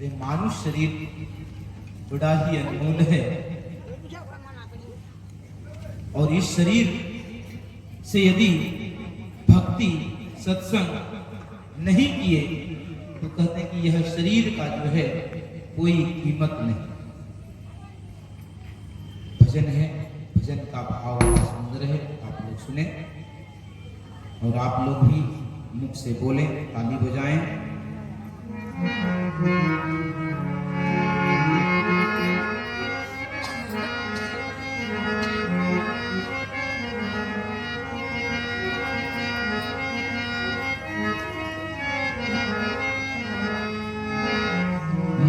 ये मानुष शरीर बड़ा ही अनमोल है और इस शरीर से यदि भक्ति सत्संग नहीं किए तो कहते हैं कि यह शरीर का जो है कोई कीमत नहीं। भजन है, भजन का भाव सुंदर है, आप लोग सुने और आप लोग भी मुख से बोले, ताली बजाएं।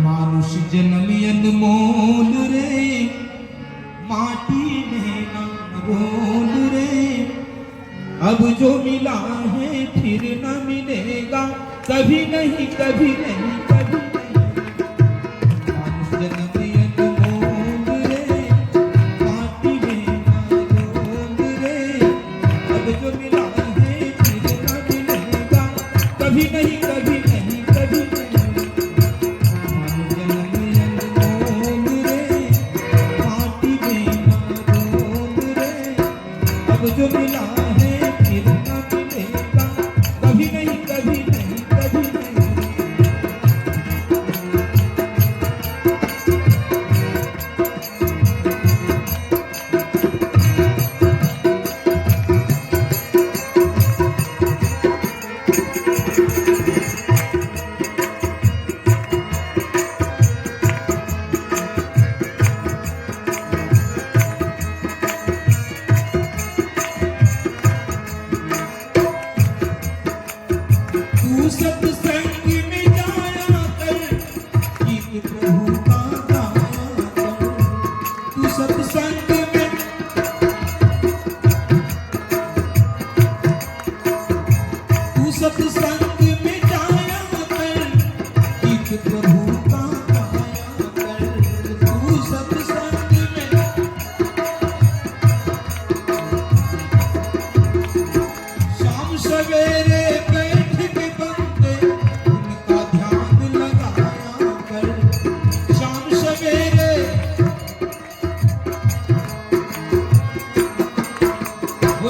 मानुष जन्म अनमोल रे, माटी में न रोल रे, अब जो मिला है फिर न मिलेगा, कभी नहीं कभी नहीं कभी नहीं। मानुष जन्म अनमोल रे, माटी में न रोल रे, अब जो मिला है फिर न मिलेगा, कभी नहीं कभी नहीं कभी नहीं। जो मिला है फिर न मिलेगा, कभी नहीं कभी नहीं कभी नहीं। सत्संग में जाया कर, गीत प्रभु का गाया कर। तू सत्संग में, तू सत्संग में जाया कर, गीत प्रभु का गाया कर। तू सत्संग में, शाम सवेरे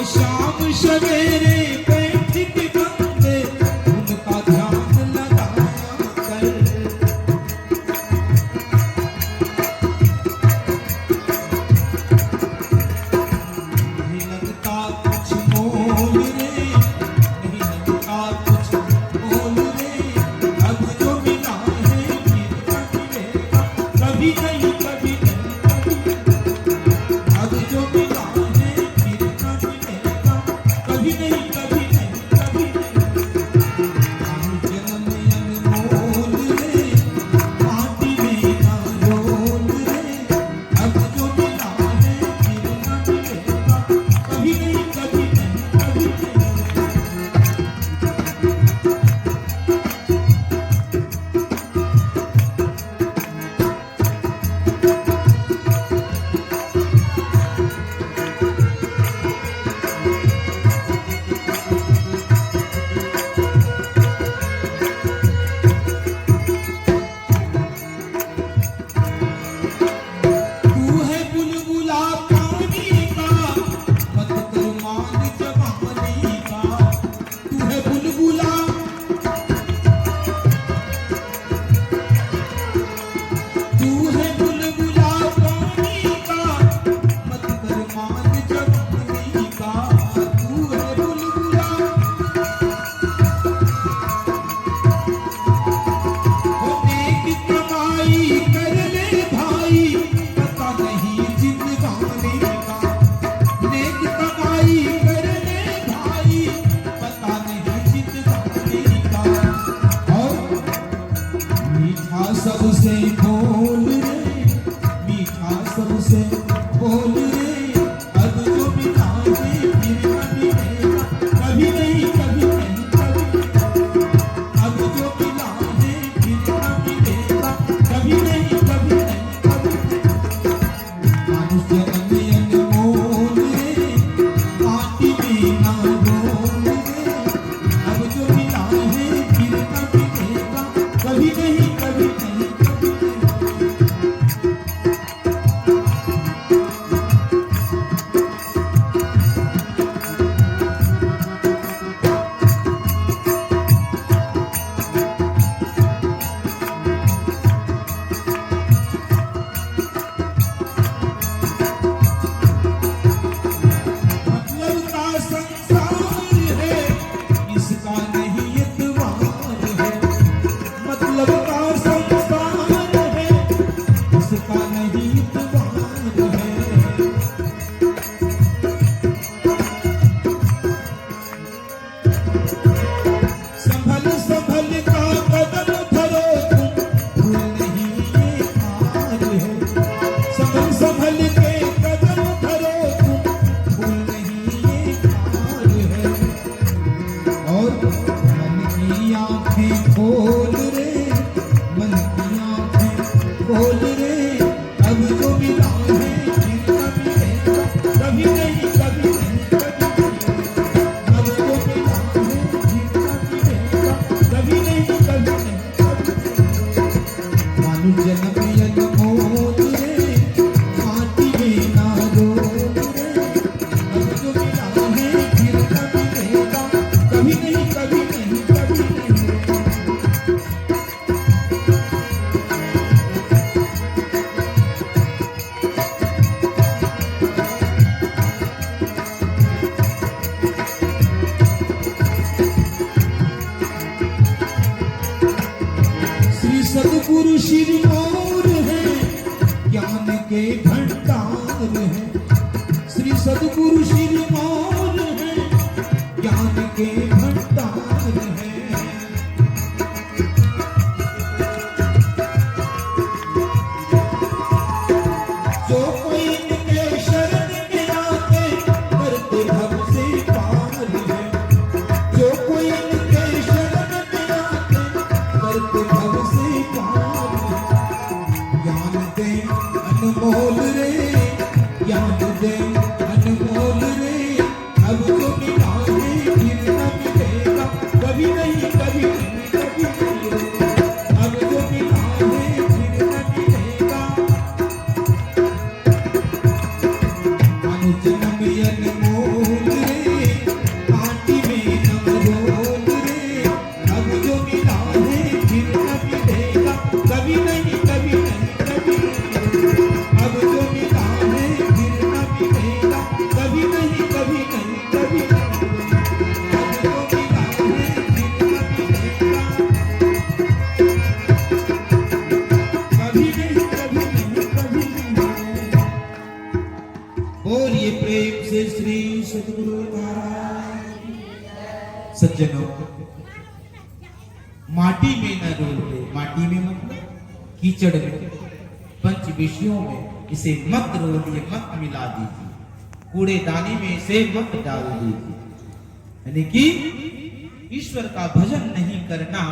शाम सवेरे बैठ के बंदे उनका ध्यान लगाया कर। नहीं लगता कुछ मोल रे, नहीं लगता संभल संभल का कदम धरो तुम, भूल नहीं ये हार है। संभल संभल के कदम धरो तुम, भूल नहीं ये हार है। और मन की आंखें खोल रे, मन की आंखें खोल रे, अब जो मिला है फिर न मिलेगा, कभी नहीं कभी नहीं कभी नहीं। अब जो मिला है फिर न मिलेगा, कभी नहीं कभी नहीं कभी नहीं। मानुष जन्म अनमोल रे, माटी में ना रोल रे, अब जो मिला है फिर न मिलेगा, कभी नहीं कभी नहीं कभी नहीं। श्री सद्गुरु श्री मोर है, ज्ञान के भंडार है। श्री सद्गुरु श्री मोर है, ज्ञान के भंडार है। जो कोई इनके शरण में आते, करते भव से पार है। जो कोई इनके शरण में आते, करते भव से पार है। ज्ञान दे अनमोल रे, ज्ञान दे अनमोल रे, अब जो मिला है फिर न मिलेगा, कभी नहीं कभी नहीं कभी नहीं। अब जो मिला है फिर न मिलेगा। मानुष जन्म अनमोल रे, माटी में न रोल रे, अब जो मिला है फिर न मिलेगा, कभी नहीं कभी नहीं कभी नहीं। अब जो मिला है फिर न मिलेगा, कभी नहीं कभी नहीं कभी नहीं। अब जो मिला है फिर न मिलेगा, कभी नहीं कभी नहीं कभी नहीं। बोलिए प्रेम से श्री सद्गुरु महाराज। सज्जनों, माटी में न रोल, माटी में मतलब कीचड़ में, पंच विषयों में इसे मत रोलिए, मत मिला दीजिए, कूड़ेदानी में इसे मत डाल दीजिए। यानी कि ईश्वर का भजन नहीं करना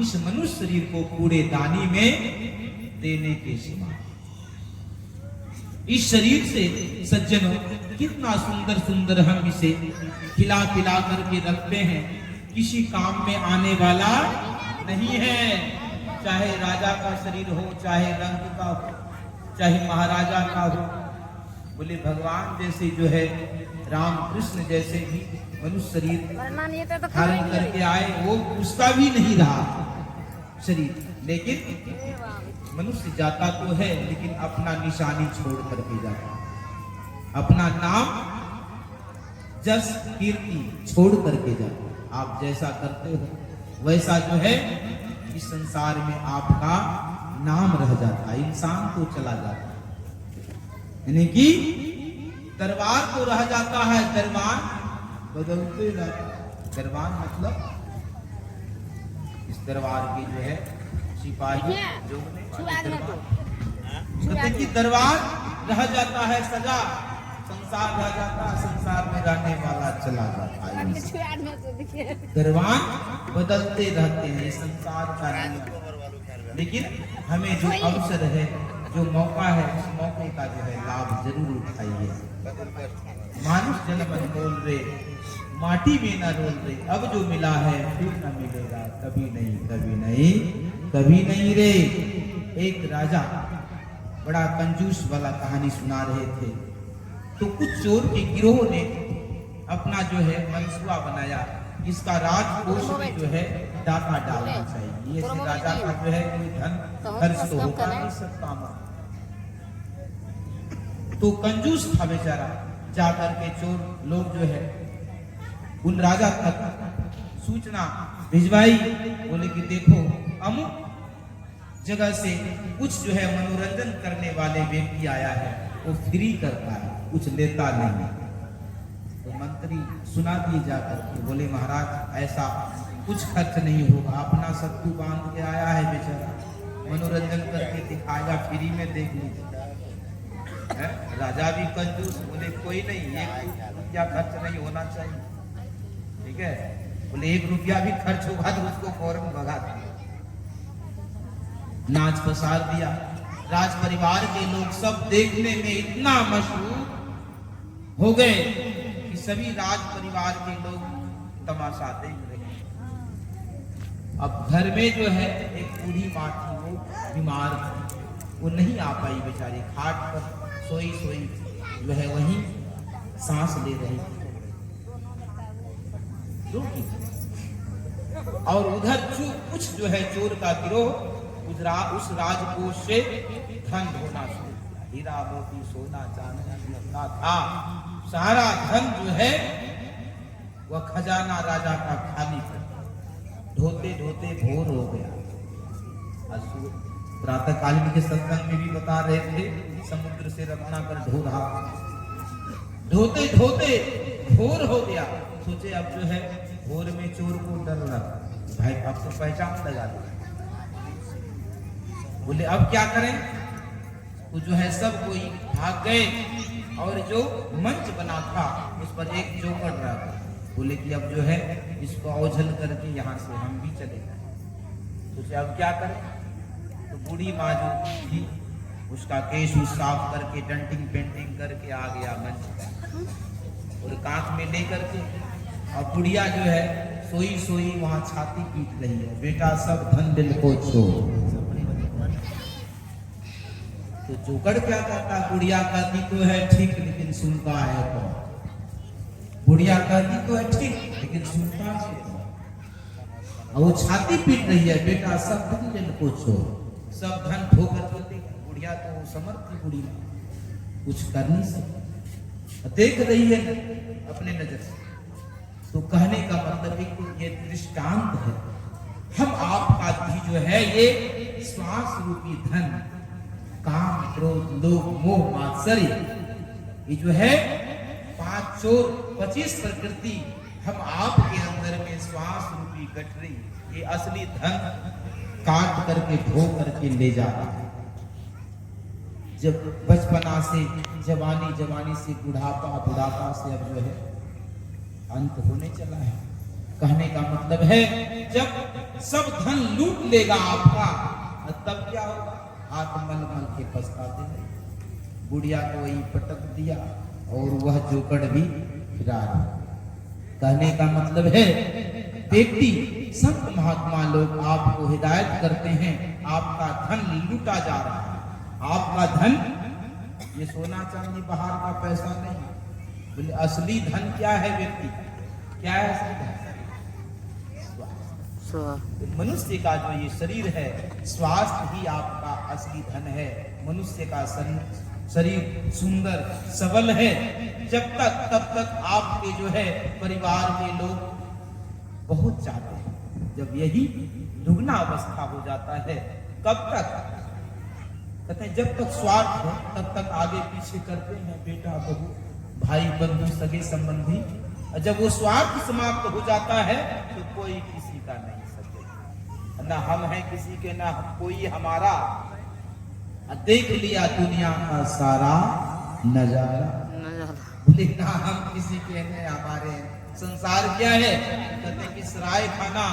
इस मनुष्य शरीर को कूड़ेदानी में देने के समान। इस शरीर से सज्जनों कितना सुंदर सुंदर हम इसे खिला पिला करके रखते हैं, किसी काम में आने वाला नहीं है। चाहे राजा का शरीर हो, चाहे रंग का हो, चाहे महाराजा का हो। बोले भगवान जैसे जो है राम कृष्ण जैसे भी मनुष्य शरीर धारण करके आए, वो उसका भी नहीं रहा शरीर, लेकिन मनुष्य जाता तो है लेकिन अपना निशानी छोड़ करके जाता, अपना नाम जस कीर्ति छोड़ करके जाता। आप जैसा करते हो वैसा जो है इस संसार में आपका नाम रह जाता है, इंसान तो चला जाता है। यानी कि दरबार तो रह जाता है, दरबार बदलते रहता है। दरबार मतलब इस दरबार की जो है सिपाही जो कि दरबार रह जाता है सजा, संसार रह जाता है, संसार में रहने वाला चला जाता है। दरबार बदलते रहते हैं, संसार का नियम। लेकिन हमें जो अवसर है, जो मौका है, उस मौके का जो है लाभ जरूर उठाइए। मानुष जन्म अनमोल रे, माटी में न रोल रे, अब जो मिला है फिर न मिलेगा, कभी नहीं कभी नहीं कभी नहीं रे। एक राजा बड़ा कंजूस वाला कहानी सुना रहे थे, तो कुछ चोर के गिरोह ने अपना जो है मंसूबा बनाया, इसका राजकोष में जो है डाका डालना चाहिए। ये राजा का जो है कोई धन खर्च तो होता नहीं सकता। तो कंजूस था बेचारा, जाकर के चोर लोग जो है उन राजा तक सूचना भिजवाई, बोले कि देखो अमुक जगह से कुछ जो है मनोरंजन करने वाले व्यक्ति आया है, वो फ्री करता है, कुछ लेता नहीं। तो मंत्री सुना दिए जाकर के, बोले महाराज ऐसा कुछ खर्च नहीं होगा, अपना सत्तू बांध के आया है बेचारा, मनोरंजन करके दिखाया, फ्री में देख लीजिए। राजा भी कंजूस, बोले कोई नहीं, 1 रुपया खर्च नहीं होना चाहिए, ठीक है। बोले 1 रुपया भी खर्च होगा तो उसको फौरन भगा दिया, नाच पसार दिया। राज परिवार के लोग सब देखने में इतना मशहूर हो गए कि सभी राज परिवार के लोग तमाशा देख रहे हैं। अब घर में जो है एक बूढ़ी माँ थी, वो बीमार थी, वो नहीं आ पाई बेचारी, खाट पर सोई सोई जो है वहीं सांस ले रही थी, और उधर कुछ जो है चोर का गिरोह उस राजकोष से धन ढोना शुरू किया। हीरा मोती सोना चांदी अपना था, सारा धन जो है वह खजाना राजा का खाली कर दिया। ढोते ढोते भोर हो गया। प्रातः कालीन के सत्संग में भी बता रहे थे, समुद्र से रत्नाकर ढो रहा, ढोते ढोते भोर हो गया। सोचे अब जो है भोर में चोर को डर लगा, भाई अब तो पहचान लगा दिया। बोले अब क्या करें, तो जो है सब कोई भाग गए, और जो मंच बना था उस पर एक चौकड़ रहा था। बोले कि अब जो है इसको औझल करके यहाँ से हम भी चले जाए। सोचे अब क्या करें, तो बूढ़ी माँ जो थी उसका केश साफ करके डंटिंग पेंटिंग करके आ गया मंच पर, और कांच में लेकर के, और बुढ़िया जो है सोई सोई वहां छाती पीट रही है, बेटा सब धन दिल को छोड़। तो चौकड़ क्या कहता, बुढ़िया कहती तो है ठीक लेकिन सुनता है कौन, बुढ़िया कहती तो है ठीक लेकिन सुनता है कौन। और वो छाती पीट रही है, बेटा सब धन दिल को छोड़, सब धन ठोकर के दे। बुढ़िया तो समर्थ थी, बुढ़ी कुछ कर नहीं सकती, देख रही है अपने नजर से। तो कहने का मतलब है कि ये दृष्टांत है, हम आपका भी जो है ये श्वास रूपी धन, काम क्रोध लोभ मोह मात्सर्य, ये जो है 5 चोर 25 प्रकृति हम आपके अंदर में श्वास रूपी गठरी, ये असली धन काट करके ढो करके ले जा रहा है। जब बचपना से जवानी, जवानी से बुढ़ापा, बुढ़ापा से अब जो है अंत होने चला है। कहने का मतलब है जब सब धन लूट लेगा आपका, तब क्या होगा, हाथ मल मल के पछताते रहे। बुढ़िया को वही पटक दिया और वह जोकड़ भी फिरा रहा। कहने का मतलब है व्यक्ति, संत महात्मा लोग आपको हिदायत करते हैं, आपका धन लूटा जा रहा है। आपका धन ये सोना चांदी बाहर का पैसा नहीं, बोले असली धन क्या है व्यक्ति, क्या है असली धन? मनुष्य का जो ये शरीर है, स्वास्थ्य ही आपका असली धन है। मनुष्य का शरीर सुंदर सबल है, जब तक तब तक आपके जो है परिवार के लोग बहुत चाहते हैं। जब यही दुगना अवस्था हो जाता है, कब तक कहते हैं, जब तक स्वार्थ है तब तक आगे पीछे करते हैं, बेटा बहू भाई बंधु सगे संबंधी। जब वो स्वार्थ समाप्त हो जाता है तो कोई किसी का नहीं सकेगा, ना हम हैं किसी के, ना कोई हमारा। देख लिया दुनिया का सारा नजारा, बोले ना हम किसी के हैं, हमारे संसार क्या है। कहते कि सराय खाना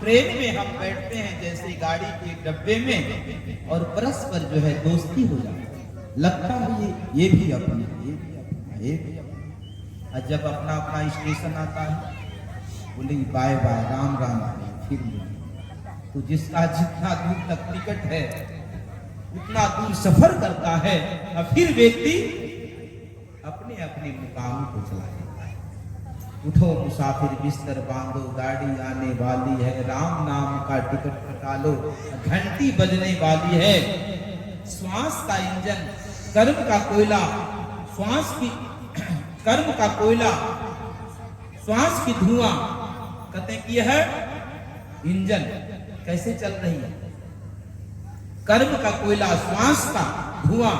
ट्रेन में हम बैठते हैं जैसे गाड़ी के डब्बे में, और परस्पर जो है दोस्ती हो जाती है, लगता है ये भी अपना, ये भी अपना, ये भी अपना। और जब अपना अपना स्टेशन आता है, बोले बाय बाय राम राम, फिर तो जिसका जितना दूर तक टिकट है उतना दूर सफर करता है, और फिर व्यक्ति अपने अपने मुकाम को चला जाता है। उठो मुसाफिर बिस्तर बांधो, गाड़ी आने वाली है, राम नाम का टिकट कटा लो, घंटी बजने वाली है। श्वास का इंजन, कर्म का कोयला, श्वास की कर्म का कोयला, श्वास की धुआं, कहते हैं कि यह इंजन कैसे चल रही है, कर्म का कोयला, श्वास का धुआं,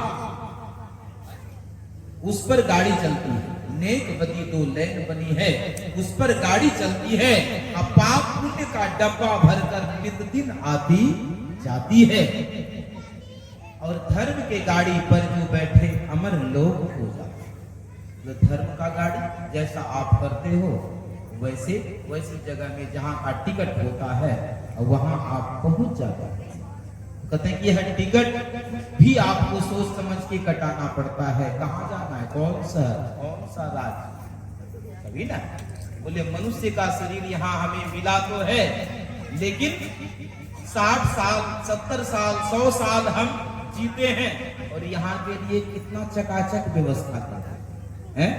उस पर गाड़ी चलती है। नेक बदी दो लेन बनी है, उस पर गाड़ी चलती है। अब पाप पुण्य का डब्बा भरकर नित दिन आती जाती है। और धर्म के गाड़ी पर जो बैठे अमर लोग हो जाते हैं। जो धर्म का गाड़ी जैसा आप करते हो वैसी जगह में जहां का टिकट होता है वहां आप पहुंच जाते हैं। कहते हैं कि यह टिकट भी आपको सोच समझ के कटाना पड़ता है। कहाँ जाना है, कौन सा राज्य, कभी ना बोले मनुष्य का शरीर यहाँ हमें मिला तो है, लेकिन 60 साल 70 साल 100 साल हम जीते हैं और यहाँ के लिए कितना चकाचक व्यवस्था करते हैं।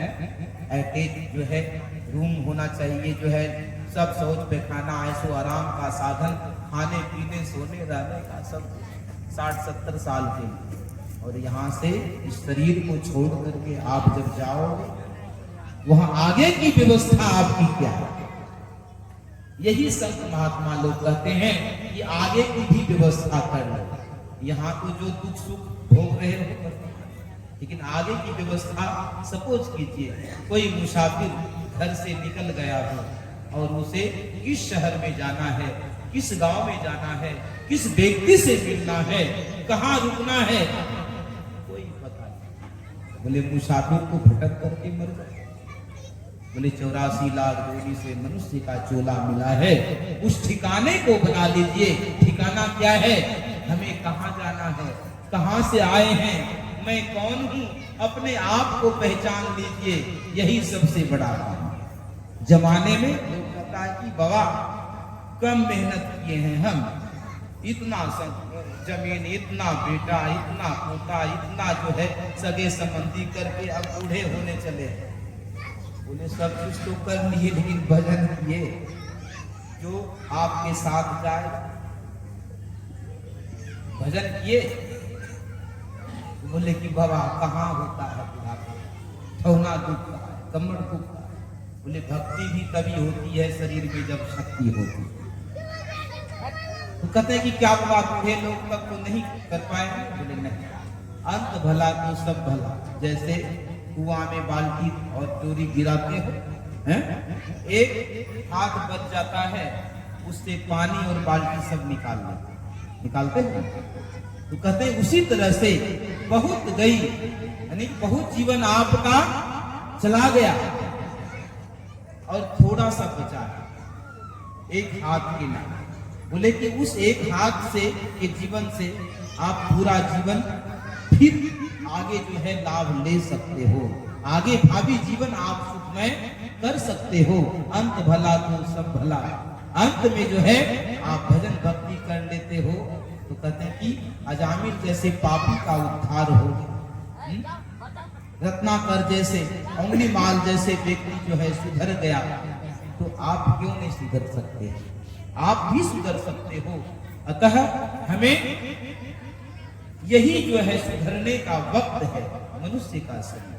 अटैच जो है रूम होना चाहिए, जो है सब शौच पैखाना ऐसो आराम का साधन, खाने पीने सोने रहने का सब 60-70 साल के लिए। और यहाँ से इस शरीर को छोड़ करके आप जब जाओगे वहां आगे की व्यवस्था आपकी क्या है। यही संत महात्मा लोग कहते हैं कि आगे की भी व्यवस्था कर लो। यहाँ तो जो दुख सुख भोग रहे हो, लेकिन आगे की व्यवस्था सपोज कीजिए कोई मुसाफिर घर से निकल गया हो और उसे किस शहर में जाना है, किस गांव में जाना है, किस व्यक्ति से मिलना है, कहाँ रुकना है, कोई पता नहीं। बोले मुसाफिर को भटक करके मर जाए। बोले 84 लाख जोड़ी से मनुष्य का चोला मिला है, उस ठिकाने को बना लीजिए। ठिकाना क्या है, हमें कहाँ जाना है, कहाँ से आए हैं, मैं कौन हूँ, अपने आप को पहचान लीजिए। यही सबसे बड़ा काम है। जमाने में लोग कहता है कि बाबा कम मेहनत किए हैं हम, इतना जमीन, इतना बेटा, इतना पोता, इतना जो है सगे संबंधी करके अब बूढ़े होने चले। बोले सब कुछ तो कर लिए, लेकिन भजन किए जो आपके साथ जाए, भजन किए। बोले कि बाबा कहाँ होता है बुढ़ापे, ठौना दुखता है, कमर दुखता है। बोले भक्ति भी तभी होती है शरीर में जब शक्ति होती है। तो कहते हैं कि क्या बाबा बूढ़े लोग तक तो नहीं कर पाएंगे। बोले नहीं, अंत भला तो सब भला। जैसे कुआं में बाल्टी और डोरी गिराते हो, हैं? एक हाथ बच जाता है, उससे पानी और बाल्टी सब निकालते हैं। तो कहते हैं उसी तरह से बहुत गई, यानी बहुत जीवन आपका चला गया और थोड़ा सा बचा है, एक हाथ के नाम। बोले कि उस एक हाथ से के जीवन से आप पूरा जीवन फिर आगे जो है लाभ ले सकते हो, आगे भावी जीवन आप सुखमय कर सकते हो। अंत भला तो सब भला। अंत में जो है आप भजन भक्ति कर लेते हो तो कहते हैं कि अजामिल जैसे पापी का उद्धार हो, रत्नाकर जैसे, अंगुली माल जैसे व्यक्ति जो है सुधर गया, तो आप क्यों नहीं सुधर सकते? आप भी सुधर सकते हो। अतः हमें यही जो है सुधरने का वक्त है मनुष्य का शरीर।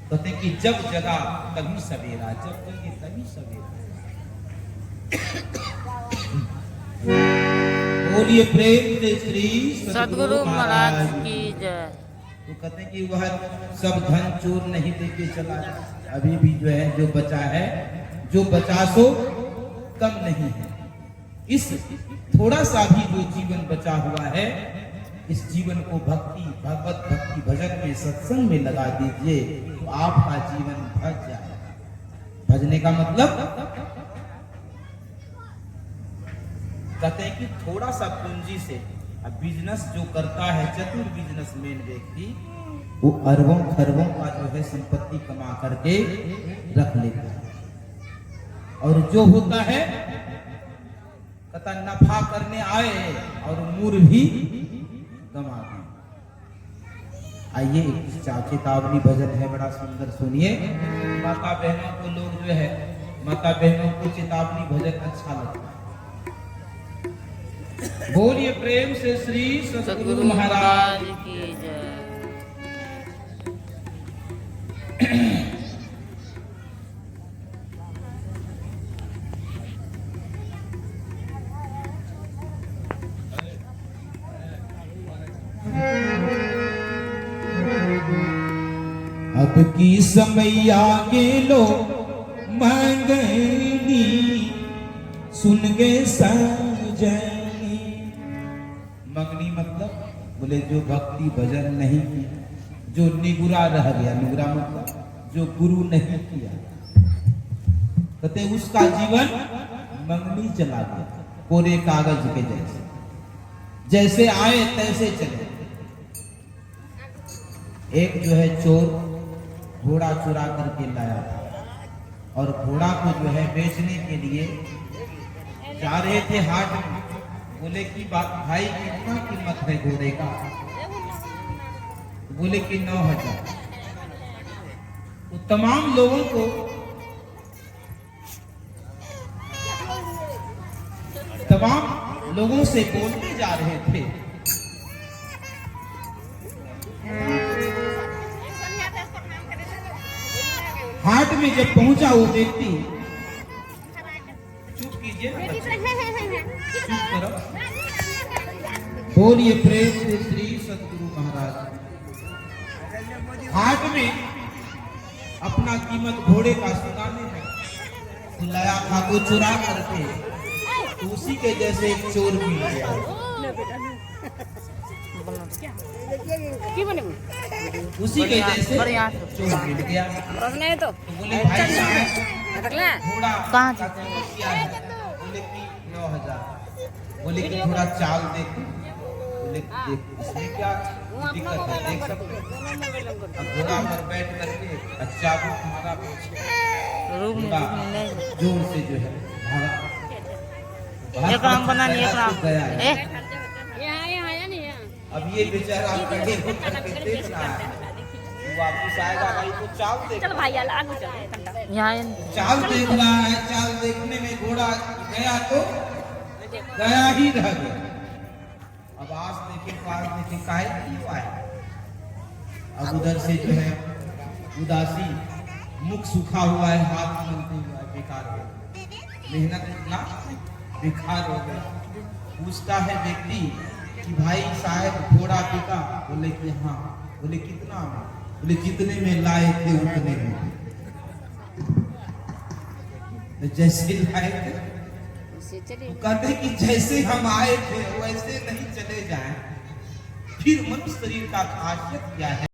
कहते हैं कि जब जगा तभी सवेरा, जब जगे तभी सवेरा। बोलिए प्रेम से श्री सद्गुरु महाराज की जय। तो कहते हैं कि वह सब धन चोर नहीं लेके चला, अभी भी जो है जो बचा है, जो 50 कम नहीं है। इस थोड़ा सा भी जो जीवन बचा हुआ है, इस जीवन को भक्ति, भगवत भक्ति भजन में, सत्संग में लगा दीजिए तो आपका जीवन भज जाएगा। भजने का मतलब कहते हैं कि थोड़ा सा पूंजी से, अब बिजनेस जो करता है, चतुर बिजनेसमैन व्यक्ति, वो अरबों खरबों का जो है संपत्ति कमा करके रख लेता है। और जो होता है कहता नफा करने आए और मूर भी गमा दें। आइए चेतावनी भजन है, बड़ा सुंदर, सुनिए। माता बहनों को लोग जो है, माता बहनों को चेतावनी भजन अच्छा लगता है। बोलिए प्रेम से श्री सद्गुरु महाराज की जय। अब की समैया के लो मंगनी सुन गए सजनी। मंगनी मतलब बोले जो भक्ति भजन नहीं किया, जो निगुरा रह गया, निगुरा मतलब जो गुरु नहीं किया, कहते उसका जीवन मंगनी चला गया, कोरे कागज के जैसे, जैसे आए तैसे चले। एक जो है चोर घोड़ा चुरा करके लाया और घोड़ा को जो है बेचने के लिए जा रहे थे हाट में। बोले कि भाई कितना कीमत है घोड़े का? बोले कि 9,000। तो तमाम लोगों को तमाम लोगों से बोलते जा रहे थे। हाट में जब पहुंचा वो व्यक्ति, चुप कीजिए, चुप करो, बोलिए प्रेम से श्री सतगुरु महाराज। हाट में अपना कीमत घोड़े का सुनाने है, लाया था को चुरा करके, तो उसी के जैसे एक चोर मिल गया। उसी के जैसे चोर मिल गया। तो बोले भाई साहब घोड़ा कहाँ का कीमत क्या है? बोले कि 9,000। बोले कि थोड़ा चाल देख। बोले देख इसमें क्या दिक्कत है, देख सकते हो। अब घोड़ा पर बैठ करके अच्छा हमारा जोर से जो है भागा। एक राम बना नहीं, एक राम गया। अब ये बेचारा खड़े होकर के देख रहा है, वापस आएगा भाई तो चाल देख, चल भाई आगे चल, यहाँ चाल देख रहा है। चाल देखने में घोड़ा गया तो गया ही रह गया। अब आस देखे पास देखे काहे क्यों आए। अब उधर से जो है उदासी, मुख सूखा हुआ है, हाथ मलते हुआ है, बेकार हो गया, मेहनत इतना बेकार हो गया। पूछता है व्यक्ति कि भाई साहब घोड़ा बिका? बोले कि हाँ। बोले कितना में? बोले जितने में लाए थे उतने में। तो जैसे लाए थे तो कहते कि जैसे हम आए थे वैसे नहीं चले जाएं। फिर मनुष्य शरीर का खासियत क्या है?